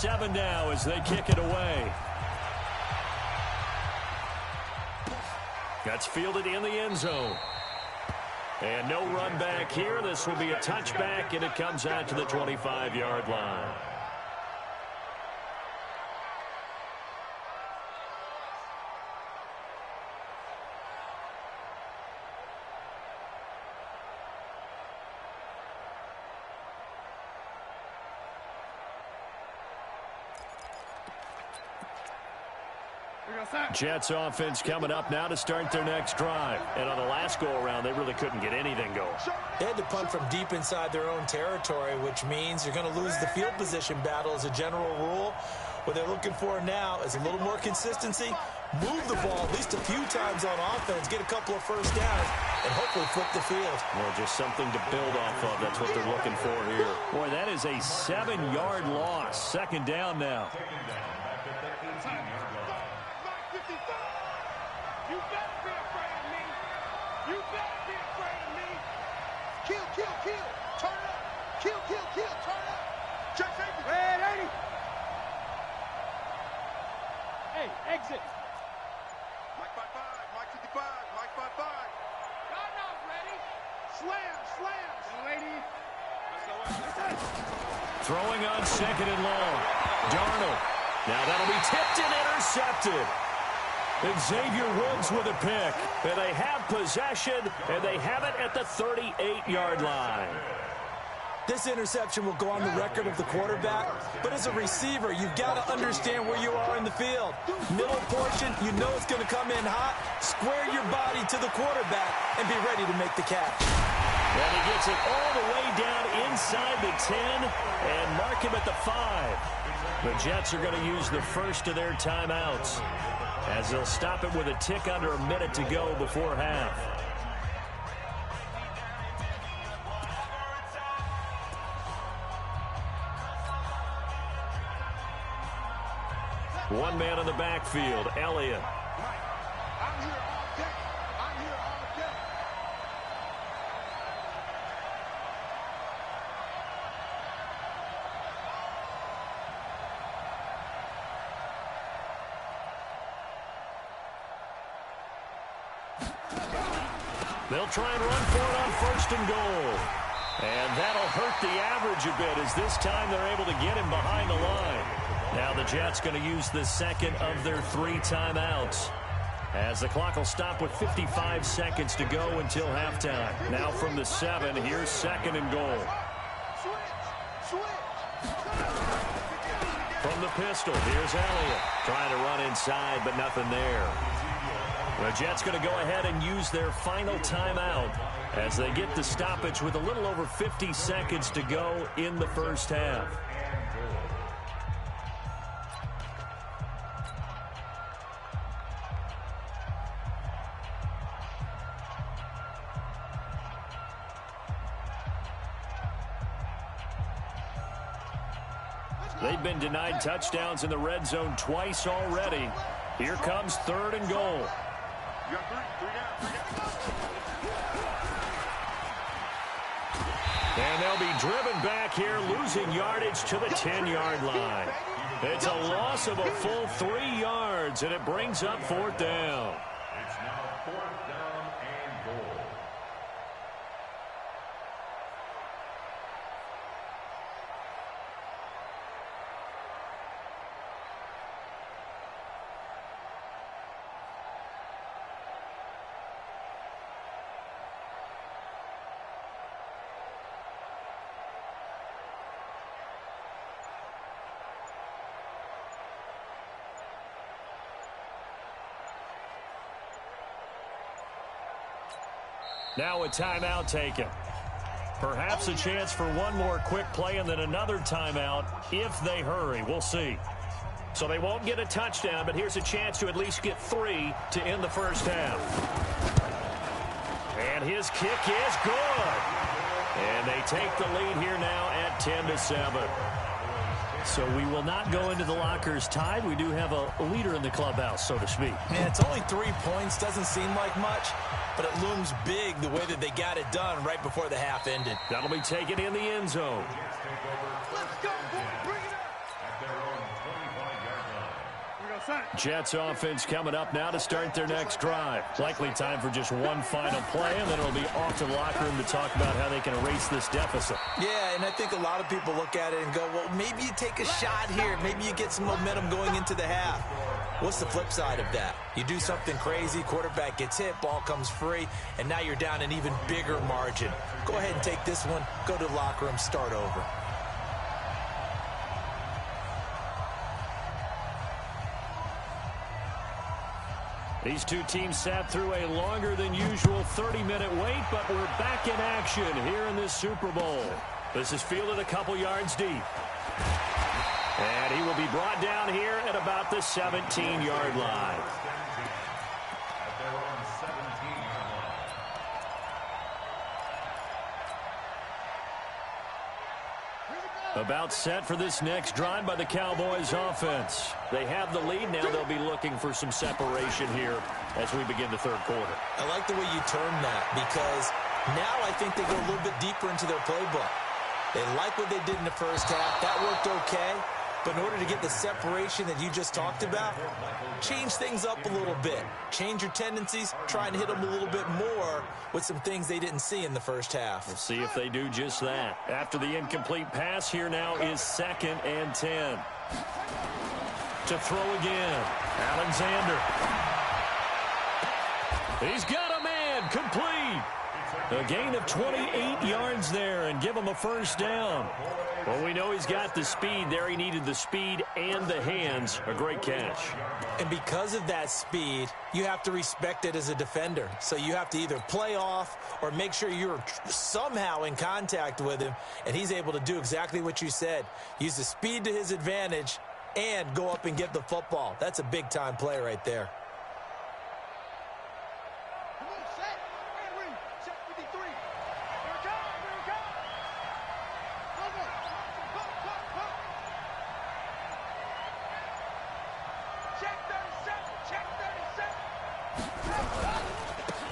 7 now as they kick it away. That's fielded in the end zone. And no run back here. This will be a touchback, and it comes out to the 25-yard line. Jets offense coming up now to start their next drive. And on the last go-around, they really couldn't get anything going. They had to punt from deep inside their own territory, which means you're going to lose the field position battle as a general rule. What they're looking for now is a little more consistency, move the ball at least a few times on offense, get a couple of first downs, and hopefully flip the field. Well, just something to build off of. That's what they're looking for here. Boy, that is a 7-yard loss. Second down now. You better be afraid of me. You better be afraid of me. Kill, kill, kill. Turn up. Kill, kill, kill. Turn up. Check safety. Red 80. Hey, exit. Mike 55. Mike 55. Mike 55. Got out, ready. Slam, slam. Lady. Let's go. Throwing on second and long. Darnold. Now that'll be tipped and intercepted. And Xavier Woods with a pick. And they have possession, and they have it at the 38-yard line. This interception will go on the record of the quarterback, but as a receiver, you've got to understand where you are in the field. Middle portion, you know it's going to come in hot. Square your body to the quarterback and be ready to make the catch. And he gets it all the way down inside the 10 and mark him at the 5. The Jets are going to use the first of their timeouts, as they'll stop it with a tick under a minute to go before half. One man in the backfield, Elliott. I'm here all day. I'm here all day. They'll try and run for it on first and goal. And that'll hurt the average a bit, as this time they're able to get him behind the line. Now the Jets going to use the second of their 3 timeouts, as the clock will stop with 55 seconds to go until halftime. Now from the 7, here's second and goal. From the pistol, here's Elliott. Trying to run inside, but nothing there. The Jets going to go ahead and use their final timeout as they get the stoppage with a little over 50 seconds to go in the first half. They've been denied touchdowns in the red zone twice already. Here comes third and goal. And they'll be driven back here, losing yardage to the 10-yard line. It's a loss of a full 3 yards, and it brings up fourth down. It's now fourth down and goal. Now a timeout taken. Perhaps a chance for one more quick play and then another timeout if they hurry. We'll see. So they won't get a touchdown, but here's a chance to at least get 3 to end the first half. And his kick is good. And they take the lead here now at 10-7. So we will not go into the lockers tied. We do have a leader in the clubhouse, so to speak. Man, it's only 3 points. Doesn't seem like much, but it looms big the way that they got it done right before the half ended. That'll be taken in the end zone. Let's go, boy. Bring it up. Jets offense coming up now to start their next drive. Likely time for just one final play, and then it'll be off to the locker room to talk about how they can erase this deficit. Yeah, and I think a lot of people look at it and go, well, maybe you take a shot here. Maybe you get some momentum going into the half. What's the flip side of that? You do something crazy, quarterback gets hit, ball comes free, and now you're down an even bigger margin. Go ahead and take this one, go to the locker room, start over. These two teams sat through a longer than usual 30-minute wait, but we're back in action here in this Super Bowl. This is fielded a couple yards deep. And he will be brought down here at about the 17-yard line. About set for this next drive by the Cowboys offense. They have the lead. Now they'll be looking for some separation here as we begin the third quarter. I like the way you term that because now I think they go a little bit deeper into their playbook. They like what they did in the first half. That worked okay. But in order to get the separation that you just talked about, change things up a little bit. Change your tendencies, try and hit them a little bit more with some things they didn't see in the first half. We'll see if they do just that. After the incomplete pass, here now is 2nd and 10. To throw again, Alexander. He's got a man, complete. A gain of 28 yards there and give him a first down. Well, we know he's got the speed there. He needed the speed and the hands. A great catch. And because of that speed, you have to respect it as a defender. So you have to either play off or make sure you're somehow in contact with him, and he's able to do exactly what you said. Use the speed to his advantage and go up and get the football. That's a big-time play right there.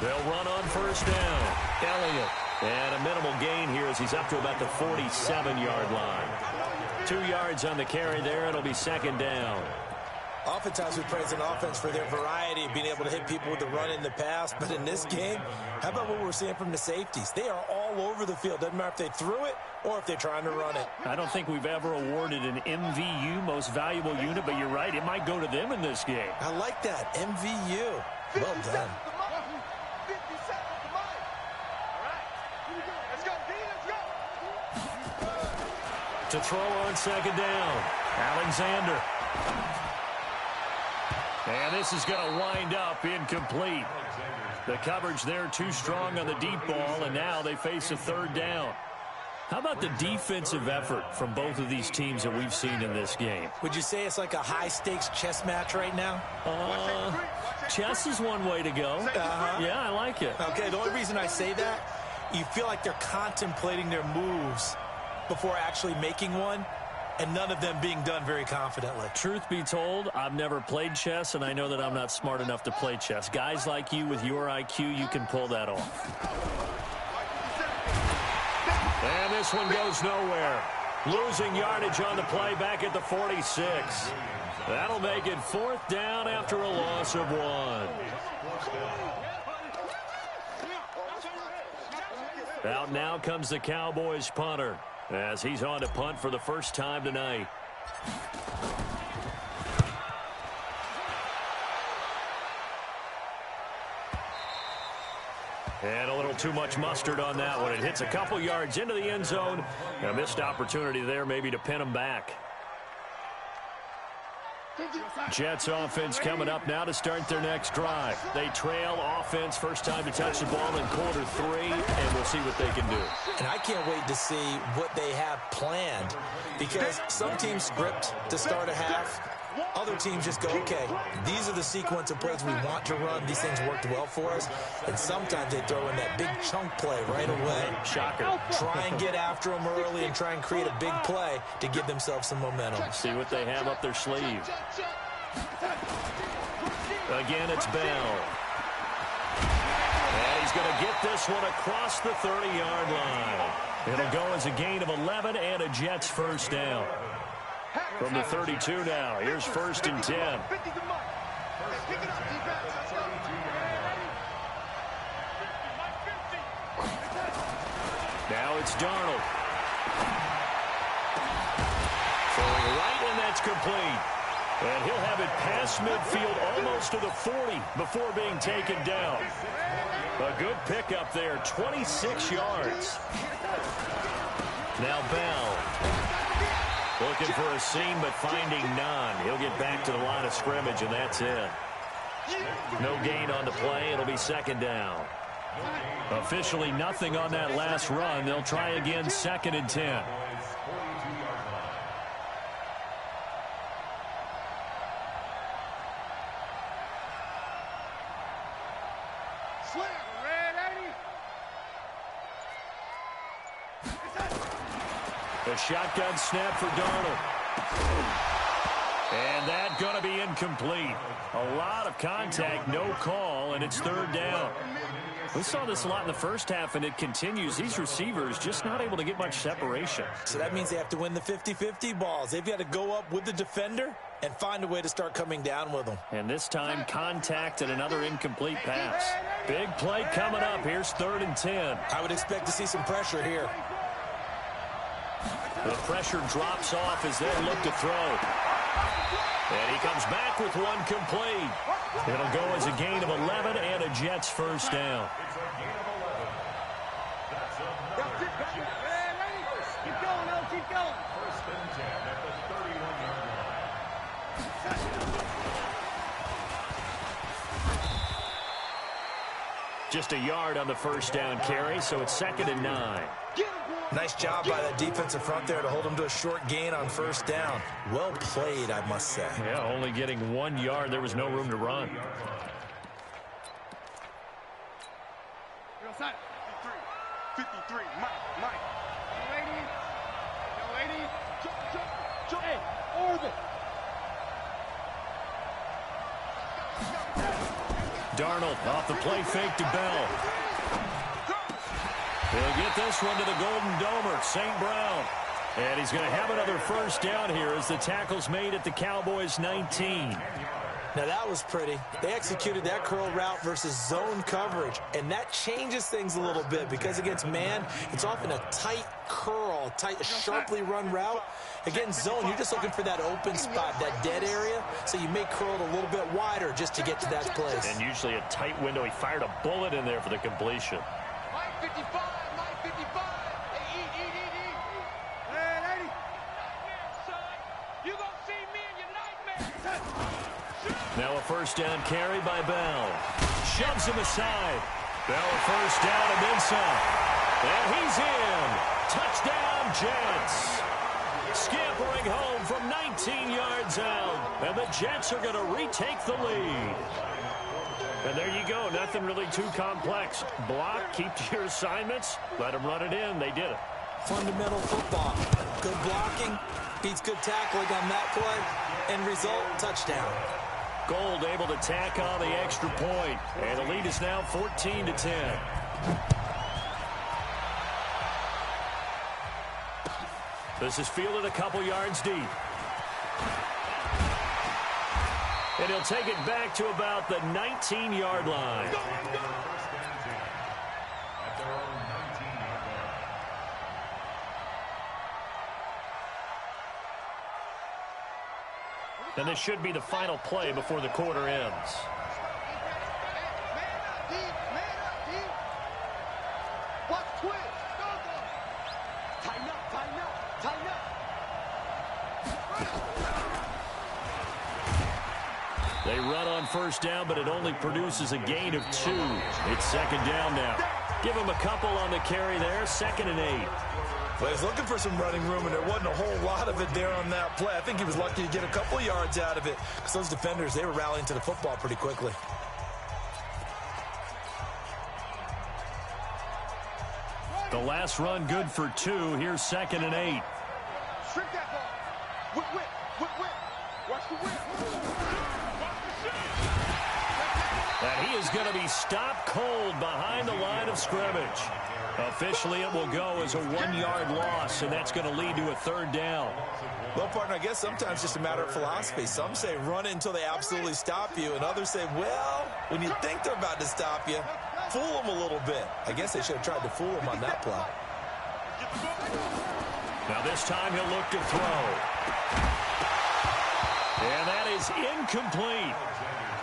They'll run on first down. Elliott. And a minimal gain here as he's up to about the 47-yard line. 2 yards on the carry there. It'll be 2nd down. Oftentimes we praise an offense for their variety of being able to hit people with the run in the pass. But in this game, how about what we're seeing from the safeties? They are all over the field. Doesn't matter if they threw it or if they're trying to run it. I don't think we've ever awarded an MVU, most valuable unit, but you're right. It might go to them in this game. I like that. MVU. Well done. To throw on 2nd down, Alexander. And this is going to wind up incomplete. The coverage there too strong on the deep ball, and now they face a 3rd down. How about the defensive effort from both of these teams that we've seen in this game? Would you say it's like a high-stakes chess match right now? Chess is one way to go. Yeah, I like it. Okay, the only reason I say that, you feel like they're contemplating their moves before actually making one, and none of them being done very confidently. Truth be told, I've never played chess, and I know that I'm not smart enough to play chess. Guys like you with your IQ, you can pull that off. And this one goes nowhere. Losing yardage on the play back at the 46. That'll make it 4th down after a loss of 1. Out now comes the Cowboys punter as he's on to punt for the first time tonight. And a little too much mustard on that one. It hits a couple yards into the end zone. A missed opportunity there maybe to pin him back. Jets offense coming up now to start their next drive. They trail offense, first time to touch the ball in quarter 3, and we'll see what they can do. And I can't wait to see what they have planned, because some teams script to start a half. Other teams just go, okay, these are the sequence of plays we want to run. These things worked well for us. And sometimes they throw in that big chunk play right away. Shocker. Try and get after them early and try and create a big play to give themselves some momentum. See what they have up their sleeve. Again, it's Bell. And he's going to get this one across the 30-yard line. It'll go as a gain of 11 and a Jets first down. From the 32 now, here's 1st and 10. Now it's Darnold. Throwing right, and that's complete. And he'll have it past midfield almost to the 40 before being taken down. A good pickup there, 26 yards. Now Bell. Looking for a seam, but finding none. He'll get back to the line of scrimmage, and that's it. No gain on the play. It'll be second down. Officially nothing on that last run. They'll try again, 2nd and 10. A shotgun snap for Darnold. And that's going to be incomplete. A lot of contact, no call, and it's 3rd down. We saw this a lot in the first half, and it continues. These receivers just not able to get much separation. So that means they have to win the 50-50 balls. They've got to go up with the defender and find a way to start coming down with them. And this time, contact and another incomplete pass. Big play coming up. Here's 3rd and 10. I would expect to see some pressure here. The pressure drops off as they look to throw. And he comes back with one complete. It'll go as a gain of 11 and a Jets first down. Keep going, keep going. 1st and 10 at the 31-yard line. Just a yard on the first down carry, so it's 2nd and 9. Nice job by that defensive front there to hold them to a short gain on 1st down. Well played, I must say. Yeah, only getting 1 yard. There was no room to run. 53, Mike. Young lady. Jump. Hey, orbit. Darnold off the play fake to Bell. He'll get this one to the Golden Domer, St. Brown. And he's going to have another first down here as the tackle's made at the Cowboys' 19. Now that was pretty. They executed that curl route versus zone coverage, and that changes things a little bit because against man, it's often a tight curl, a sharply run route. Against zone, you're just looking for that open spot, that dead area, so you make curl a little bit wider just to get to that place. And usually a tight window. He fired a bullet in there for the completion. Mike 55. Hey, eat. Hey, lady. You gonna see me in your nightmare. Now a first down carry by Bell. Shoves him aside. Bell a first down and then some. And he's in. Touchdown, Jets. Scampering home from 19 yards out. And the Jets are going to retake the lead. And there you go. Nothing really too complex. Block, keep to your assignments. Let them run it in. They did it. Fundamental football. Good blocking. Beats good tackling on that play. End result, touchdown. Gold able to tack on the extra point. And the lead is now 14-10. This is fielded a couple yards deep. And he'll take it back to about the 19-yard line. And this should be the final play before the quarter ends. Man up, deep. Watch twitch. Go. Tighten up. They run on first down, but it only produces a gain of 2. It's second down now. Give him a couple on the carry there, 2nd and 8. Well, he's looking for some running room, and there wasn't a whole lot of it there on that play. I think he was lucky to get a couple yards out of it because those defenders, they were rallying to the football pretty quickly. The last run good for 2. Here's 2nd and 8. Shrink that ball. Whip. Watch the whip. And he is going to be stopped cold behind the line of scrimmage. Officially, it will go as a 1-yard loss, and that's going to lead to a 3rd down. Well, partner, I guess sometimes it's just a matter of philosophy. Some say run it until they absolutely stop you, and others say, well, when you think they're about to stop you, fool them a little bit. I guess they should have tried to fool them on that play. Now this time he'll look to throw. And that is incomplete.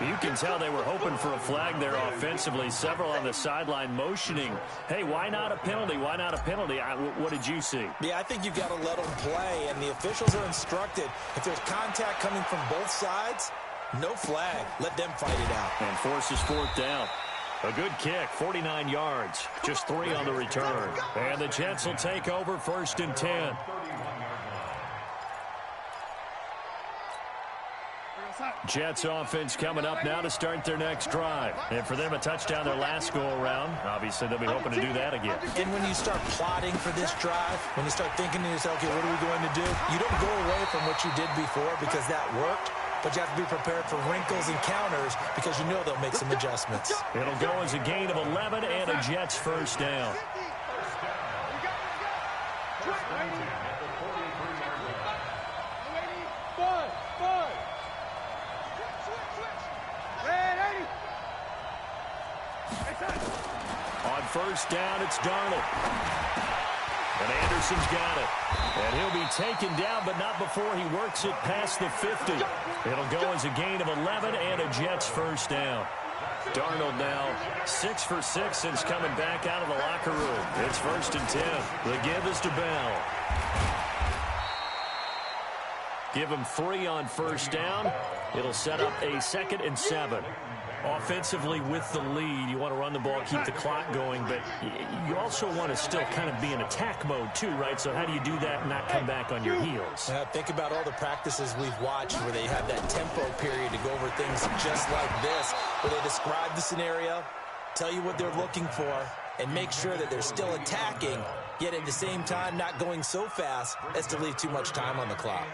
You can tell they were hoping for a flag there offensively. Several on the sideline motioning, hey, why not a penalty? Why not a penalty? What did you see? Yeah, I think you've got to let them play, and the officials are instructed. If there's contact coming from both sides, no flag. Let them fight it out. And forces fourth down. A good kick, 49 yards. Just 3 on the return. And the Jets will take over 1st and 10. Jets offense coming up now to start their next drive. And for them, a touchdown their last go-around. Obviously, they'll be hoping to do that again. And when you start plotting for this drive, when you start thinking to yourself, okay, what are we going to do? You don't go away from what you did before because that worked. But you have to be prepared for wrinkles and counters because you know they'll make some adjustments. It'll go as a gain of 11 and a Jets first down. On first down, it's Darnold. And Anderson's got it. And he'll be taken down, but not before he works it past the 50. It'll go as a gain of 11 and a Jets first down. Darnold now 6 for 6 since coming back out of the locker room. It's 1st and 10. The give is to Bell. Give him 3 on first down. It'll set up a 2nd and 7. Offensively with the lead, you want to run the ball, keep the clock going, but you also want to still kind of be in attack mode too, right? So how do you do that and not come back on your heels? Think about all the practices we've watched where they have that tempo period to go over things just like this, where they describe the scenario, tell you what they're looking for, and make sure that they're still attacking, yet at the same time not going so fast as to leave too much time on the clock.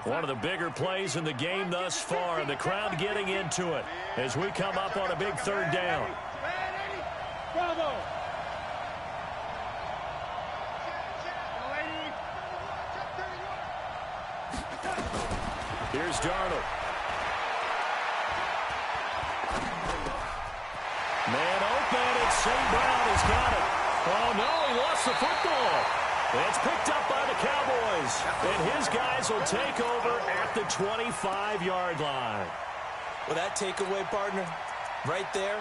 One of the bigger plays in the game thus far, and the crowd getting into it as we come up on a big 3rd down. Here's Darnold. Man open, it's St. Brown has got it. Oh, no, he lost the football. It's picked up by the Cowboys, and his guys will take over at the 25-yard line. Well, that takeaway, partner, right there,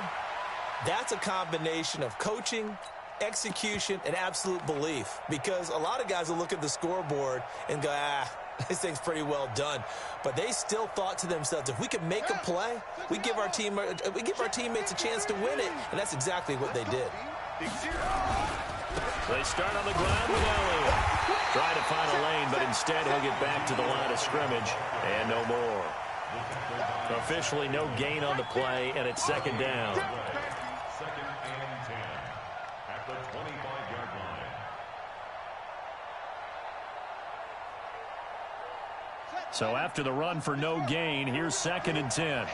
that's a combination of coaching, execution, and absolute belief. Because a lot of guys will look at the scoreboard and go, this thing's pretty well done. But they still thought to themselves, if we can make a play, we give our teammates a chance to win it. And that's exactly what they did. They start on the ground with Elliott. Try to find a lane, but instead he'll get back to the line of scrimmage and no more. Officially no gain on the play, and it's 2nd down. 2nd and 10 at the 25-yard line. So after the run for no gain, here's 2nd and 10.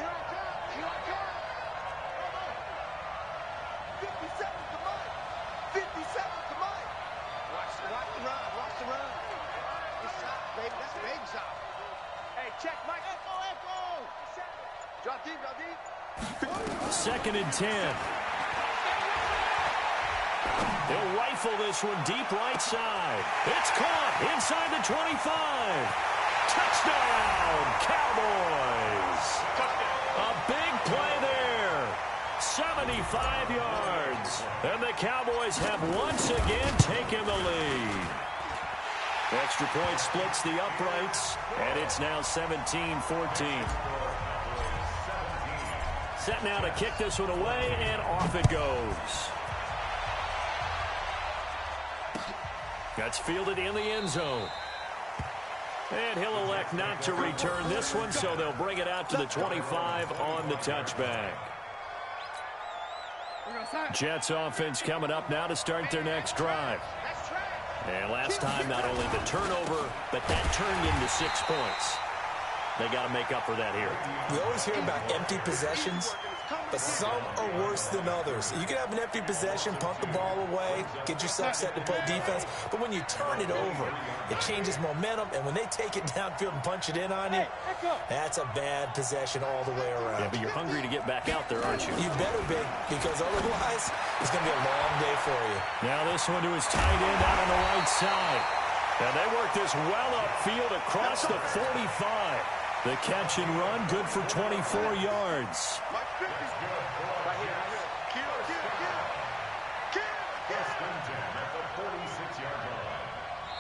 Second and 10. They'll rifle this one deep right side. It's caught inside the 25. Touchdown, Cowboys. A big play there. 75 yards. And the Cowboys have once again taken the lead. Extra point splits the uprights, and it's now 17-14. Set now to kick this one away, and off it goes. That's fielded in the end zone. And he'll elect not to return this one, so they'll bring it out to the 25 on the touchback. Jets offense coming up now to start their next drive. And last time, not only the turnover, but that turned into 6 points. They got to make up for that here. We always hear about empty possessions, but some are worse than others. You can have an empty possession, punt the ball away, get yourself set to play defense, but when you turn it over, it changes momentum, and when they take it downfield and punch it in on you, that's a bad possession all the way around. Yeah, but you're hungry to get back out there, aren't you? You better be, because otherwise, it's going to be a long day for you. Now this one to his tight end out on the right side. And they work this well upfield across the 45. The catch and run, good for 24 yards.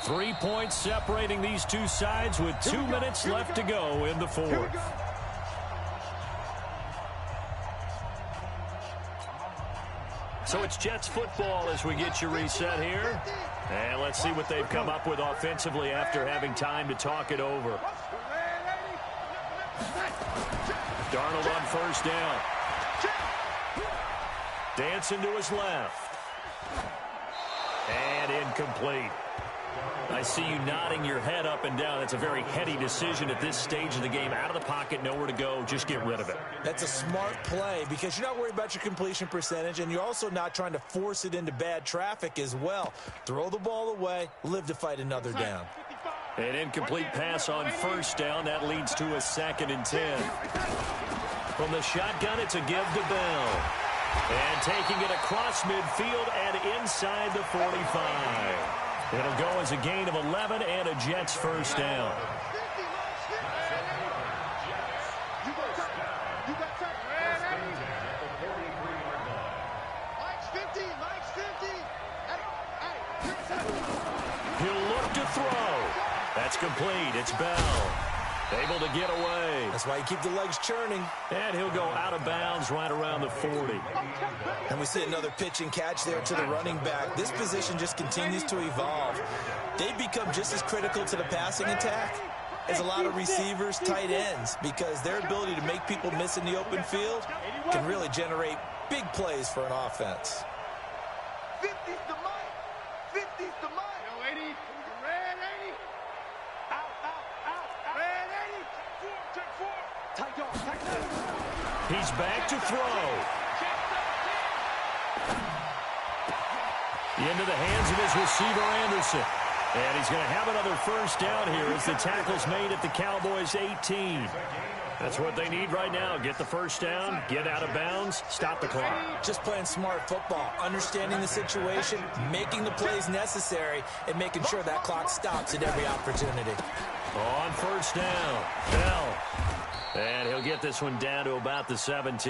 3 points separating these two sides with 2 minutes left to go in the fourth. So it's Jets football as we get you reset here. And let's see what they've come up with offensively after having time to talk it over. Darnold on first down. Dancing to his left. And incomplete. I see you nodding your head up and down. That's a very heady decision at this stage of the game. Out of the pocket, nowhere to go. Just get rid of it. That's a smart play because you're not worried about your completion percentage, and you're also not trying to force it into bad traffic as well. Throw the ball away, live to fight another down. An incomplete pass on first down. That leads to a 2nd and 10. From the shotgun, it's a give to Bell. And taking it across midfield and inside the 45. It'll go as a gain of 11 and a Jets first down. He'll look to throw. That's complete. It's Bell. Able to get away. That's why you keep the legs churning. And he'll go out of bounds right around the 40. And we see another pitch and catch there to the running back. This position just continues to evolve. They become just as critical to the passing attack as a lot of receivers, tight ends, because their ability to make people miss in the open field can really generate big plays for an offense. 50's the mic. 50's the mic. Yo, 80. Red 80. Out. Red 80. Check four. Tight dog. He's back to throw. Into the hands of his receiver, Anderson. And he's going to have another first down here as the tackle's made at the Cowboys' 18. That's what they need right now. Get the first down, get out of bounds, stop the clock. Just playing smart football, understanding the situation, making the plays necessary, and making sure that clock stops at every opportunity. On first down, Bell. And he'll get this one down to about the 17.